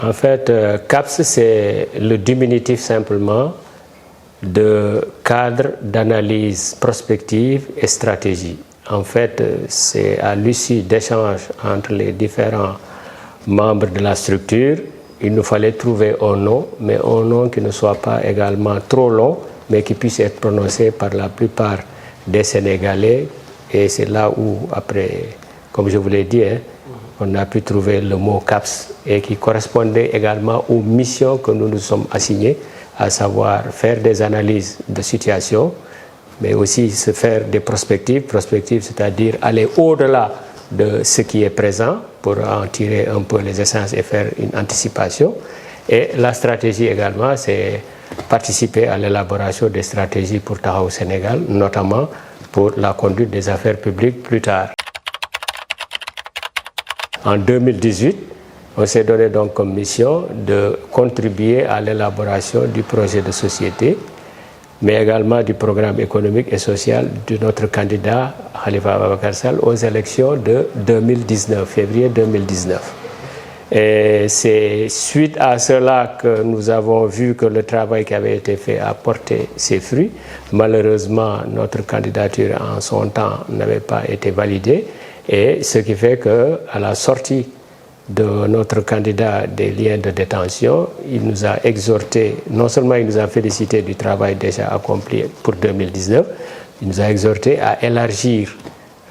En fait, CAPS, c'est le diminutif simplement de cadre d'analyse prospective et stratégie. En fait, c'est à l'issue d'échanges entre les différents membres de la structure, il nous fallait trouver un nom, mais un nom qui ne soit pas également trop long, mais qui puisse être prononcé par la plupart des Sénégalais. Et c'est là où, après, comme je vous l'ai dit, on a pu trouver le mot CAPS et qui correspondait également aux missions que nous nous sommes assignées, à savoir faire des analyses de situation, mais aussi se faire des prospectives, c'est-à-dire aller au-delà de ce qui est présent pour en tirer un peu les essences et faire une anticipation. Et la stratégie également, c'est participer à l'élaboration des stratégies pour Taxawu Sénégal, notamment pour la conduite des affaires publiques plus tard. En 2018, on s'est donné donc comme mission de contribuer à l'élaboration du projet de société, mais également du programme économique et social de notre candidat Khalifa Ababacar Sall aux élections de 2019, février 2019. Et c'est suite à cela que nous avons vu que le travail qui avait été fait a porté ses fruits. Malheureusement, notre candidature en son temps n'avait pas été validée, et ce qui fait qu'à la sortie de notre candidat des liens de détention, il nous a exhorté, non seulement il nous a félicité du travail déjà accompli pour 2019, il nous a exhorté à élargir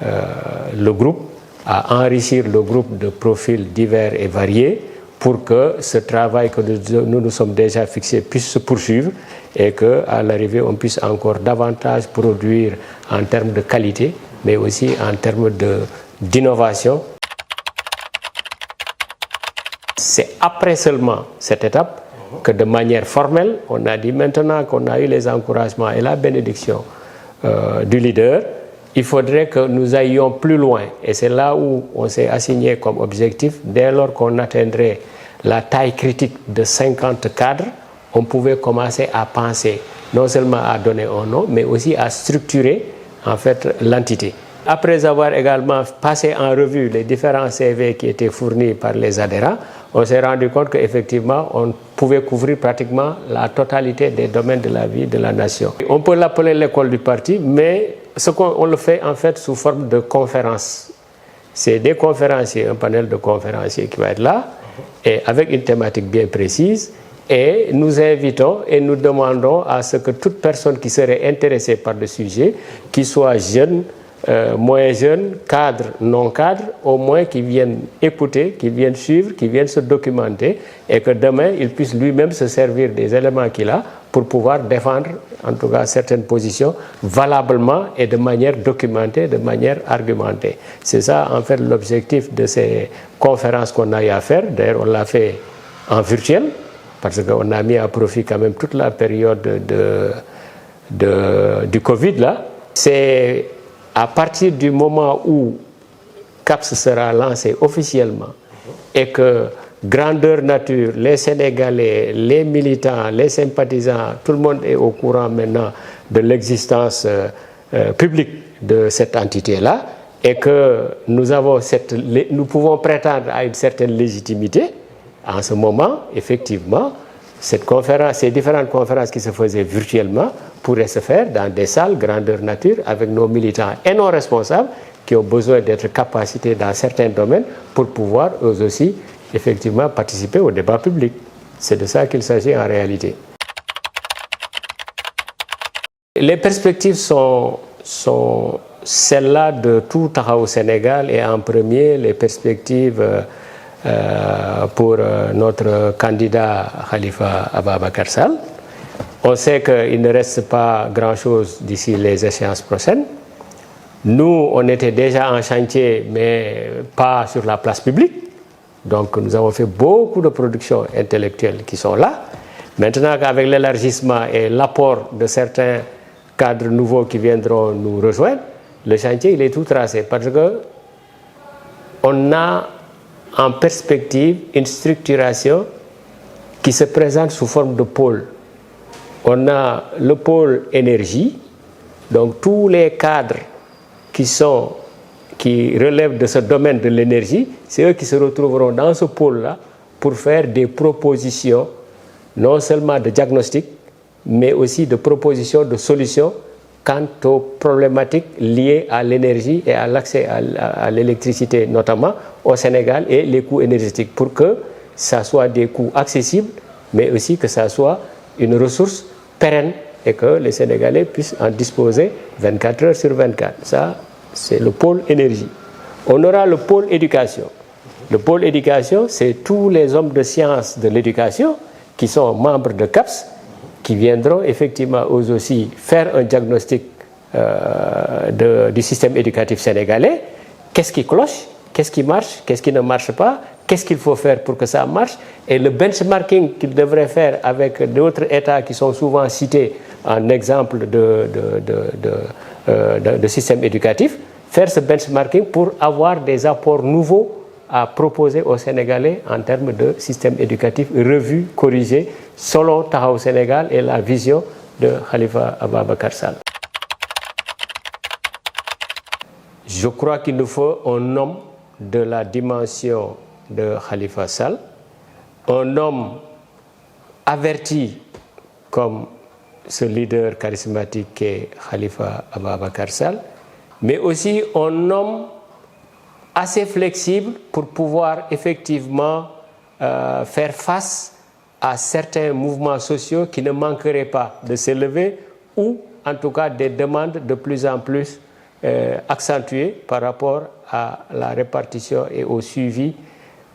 le groupe, à enrichir le groupe de profils divers et variés pour que ce travail que nous nous sommes déjà fixés puisse se poursuivre et qu'à l'arrivée on puisse encore davantage produire en termes de qualité, mais aussi en termes d'innovation. C'est après seulement cette étape que de manière formelle, on a dit maintenant qu'on a eu les encouragements et la bénédiction du leader, il faudrait que nous ayons plus loin. Et c'est là où on s'est assigné comme objectif, dès lors qu'on atteindrait la taille critique de 50 cadres, on pouvait commencer à penser non seulement à donner un nom, mais aussi à structurer en fait l'entité. Après avoir également passé en revue les différents CV qui étaient fournis par les adhérents, on s'est rendu compte qu'effectivement, on pouvait couvrir pratiquement la totalité des domaines de la vie de la nation. On peut l'appeler l'école du parti, mais on le fait en fait sous forme de conférences. C'est des conférenciers, un panel de conférenciers qui va être là, et avec une thématique bien précise. Et nous invitons et nous demandons à ce que toute personne qui serait intéressée par le sujet, qu'il soit jeune, moins jeunes, cadres, non cadres, au moins qui viennent écouter, qui viennent suivre, qui viennent se documenter et que demain, il puisse lui-même se servir des éléments qu'il a pour pouvoir défendre, en tout cas, certaines positions valablement et de manière documentée, de manière argumentée. C'est ça, en fait, l'objectif de ces conférences qu'on a eu à faire. D'ailleurs, on l'a fait en virtuel parce qu'on a mis à profit quand même toute la période du Covid, là. C'est à partir du moment où CAPS sera lancé officiellement et que grandeur nature, les Sénégalais, les militants, les sympathisants, tout le monde est au courant maintenant de l'existence publique de cette entité-là et que nous pouvons prétendre à une certaine légitimité, en ce moment, effectivement, ces différentes conférences qui se faisaient virtuellement pourraient se faire dans des salles grandeur nature avec nos militants et nos responsables qui ont besoin d'être capacités dans certains domaines pour pouvoir eux aussi effectivement participer au débat public. C'est de ça qu'il s'agit en réalité. Les perspectives sont celles-là de tout Taxawu Sénégal et en premier les perspectives pour notre candidat Khalifa Ababacar Sall. On sait qu'il ne reste pas grand-chose d'ici les échéances prochaines. Nous, on était déjà en chantier, mais pas sur la place publique. Donc, nous avons fait beaucoup de productions intellectuelles qui sont là. Maintenant, avec l'élargissement et l'apport de certains cadres nouveaux qui viendront nous rejoindre, le chantier, il est tout tracé parce que on a en perspective une structuration qui se présente sous forme de pôle. On a le pôle énergie, donc tous les cadres qui relèvent de ce domaine de l'énergie, c'est eux qui se retrouveront dans ce pôle-là pour faire des propositions, non seulement de diagnostic, mais aussi de propositions de solutions quant aux problématiques liées à l'énergie et à l'accès à l'électricité, notamment au Sénégal, et les coûts énergétiques, pour que ça soit des coûts accessibles, mais aussi que ça soit une ressource pérenne et que les Sénégalais puissent en disposer 24 heures sur 24. Ça, c'est le pôle énergie. On aura le pôle éducation. Le pôle éducation, c'est tous les hommes de sciences de l'éducation qui sont membres de CAPS, qui viendront effectivement eux aussi faire un diagnostic du système éducatif sénégalais. Qu'est-ce qui cloche? Qu'est-ce qui marche? Qu'est-ce qui ne marche pas? Qu'est-ce qu'il faut faire pour que ça marche? Et le benchmarking qu'ils devraient faire avec d'autres États qui sont souvent cités en exemple de système éducatif, faire ce benchmarking pour avoir des apports nouveaux à proposer aux Sénégalais en termes de système éducatif revu, corrigé, selon Taxawu Sénégal et la vision de Khalifa Ababacar Sall. Je crois qu'il nous faut un homme de la dimension de Khalifa Sall, un homme averti comme ce leader charismatique qu'est Khalifa Ababacar Sall, mais aussi un homme assez flexible pour pouvoir effectivement faire face à certains mouvements sociaux qui ne manqueraient pas de s'élever ou en tout cas des demandes de plus en plus accentuées par rapport à la répartition et au suivi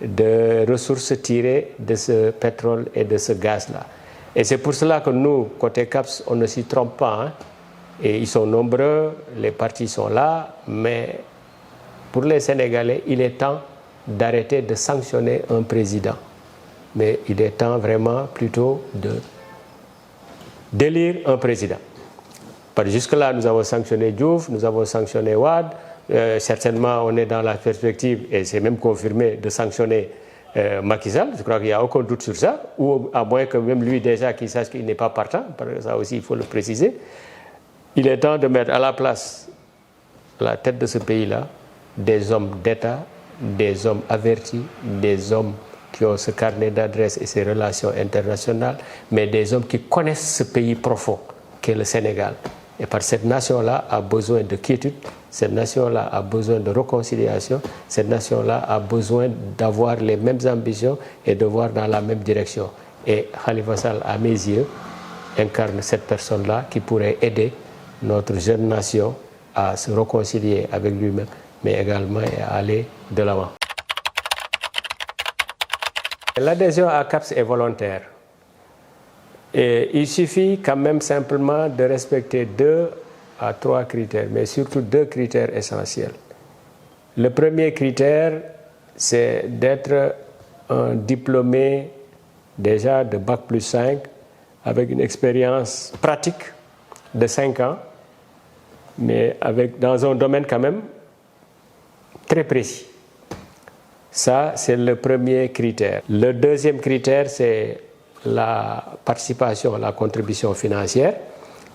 de ressources tirées de ce pétrole et de ce gaz-là. Et c'est pour cela que nous, côté CAPS, on ne s'y trompe pas. Hein. Et ils sont nombreux, les partis sont là, mais pour les Sénégalais, il est temps d'arrêter de sanctionner un président. Mais il est temps vraiment plutôt d'élire un président. Jusque-là, nous avons sanctionné Diouf, nous avons sanctionné Wade. Certainement, on est dans la perspective, et c'est même confirmé, de sanctionner Macky Sall. Je crois qu'il n'y a aucun doute sur ça, ou à moins que même lui déjà qu'il sache qu'il n'est pas partant, parce que ça aussi il faut le préciser. Il est temps de mettre à la place, à la tête de ce pays-là, des hommes d'État, des hommes avertis, des hommes qui ont ce carnet d'adresses et ces relations internationales, mais des hommes qui connaissent ce pays profond qu'est le Sénégal. Et parce que cette nation-là a besoin de quiétude, cette nation-là a besoin de réconciliation, cette nation-là a besoin d'avoir les mêmes ambitions et de voir dans la même direction. Et Khalifa Sall, à mes yeux, incarne cette personne-là qui pourrait aider notre jeune nation à se réconcilier avec lui-même, mais également à aller de l'avant. L'adhésion à CAPS est volontaire. Et il suffit quand même simplement de respecter 2 à 3 critères, mais surtout 2 critères essentiels. Le premier critère, c'est d'être un diplômé déjà de Bac plus 5 avec une expérience pratique de 5 ans, mais dans un domaine quand même très précis. Ça, c'est le premier critère. Le deuxième critère, c'est la participation, la contribution financière.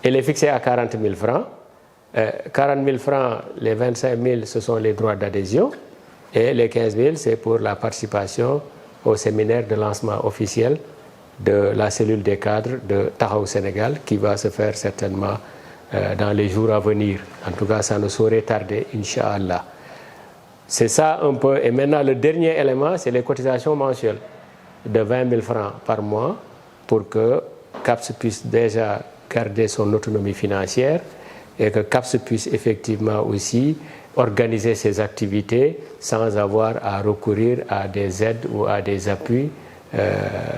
Elle est fixée à 40 000 francs. 40 000 francs, les 25 000, ce sont les droits d'adhésion. Et les 15 000, c'est pour la participation au séminaire de lancement officiel de la cellule des cadres de Taxawu Sénégal, qui va se faire certainement dans les jours à venir. En tout cas, ça ne saurait tarder, Inch'Allah. C'est ça un peu. Et maintenant, le dernier élément, c'est les cotisations mensuelles de 20 000 francs par mois pour que CAPS puisse déjà garder son autonomie financière et que CAPS puisse effectivement aussi organiser ses activités sans avoir à recourir à des aides ou à des appuis.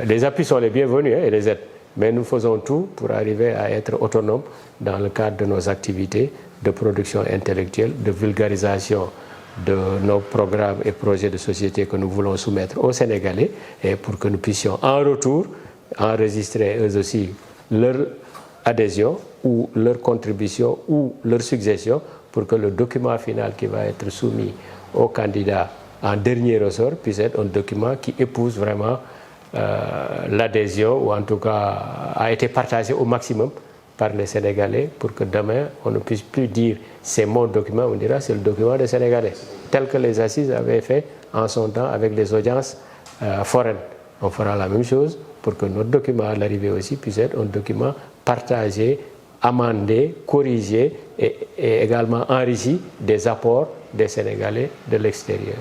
Les appuis sont les bienvenus et les aides, mais nous faisons tout pour arriver à être autonomes dans le cadre de nos activités de production intellectuelle, de vulgarisation de nos programmes et projets de société que nous voulons soumettre aux Sénégalais, et pour que nous puissions en retour enregistrer eux aussi leur adhésion ou leur contribution ou leur suggestion pour que le document final qui va être soumis aux candidats en dernier ressort puisse être un document qui épouse vraiment l'adhésion, ou en tout cas a été partagé au maximum par les Sénégalais, pour que demain on ne puisse plus dire c'est mon document, on dira c'est le document des Sénégalais, tel que les assises avaient fait en son temps avec les audiences foraines. on fera la même chose pour que notre document à l'arrivée aussi puisse être un document partagé, amendé, corrigé et également enrichi des apports des Sénégalais de l'extérieur.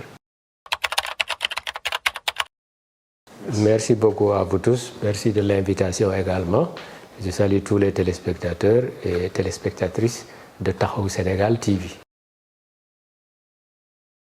Merci beaucoup à vous tous. Merci de l'invitation également. Je salue tous les téléspectateurs et téléspectatrices de Taxawu Sénégal TV.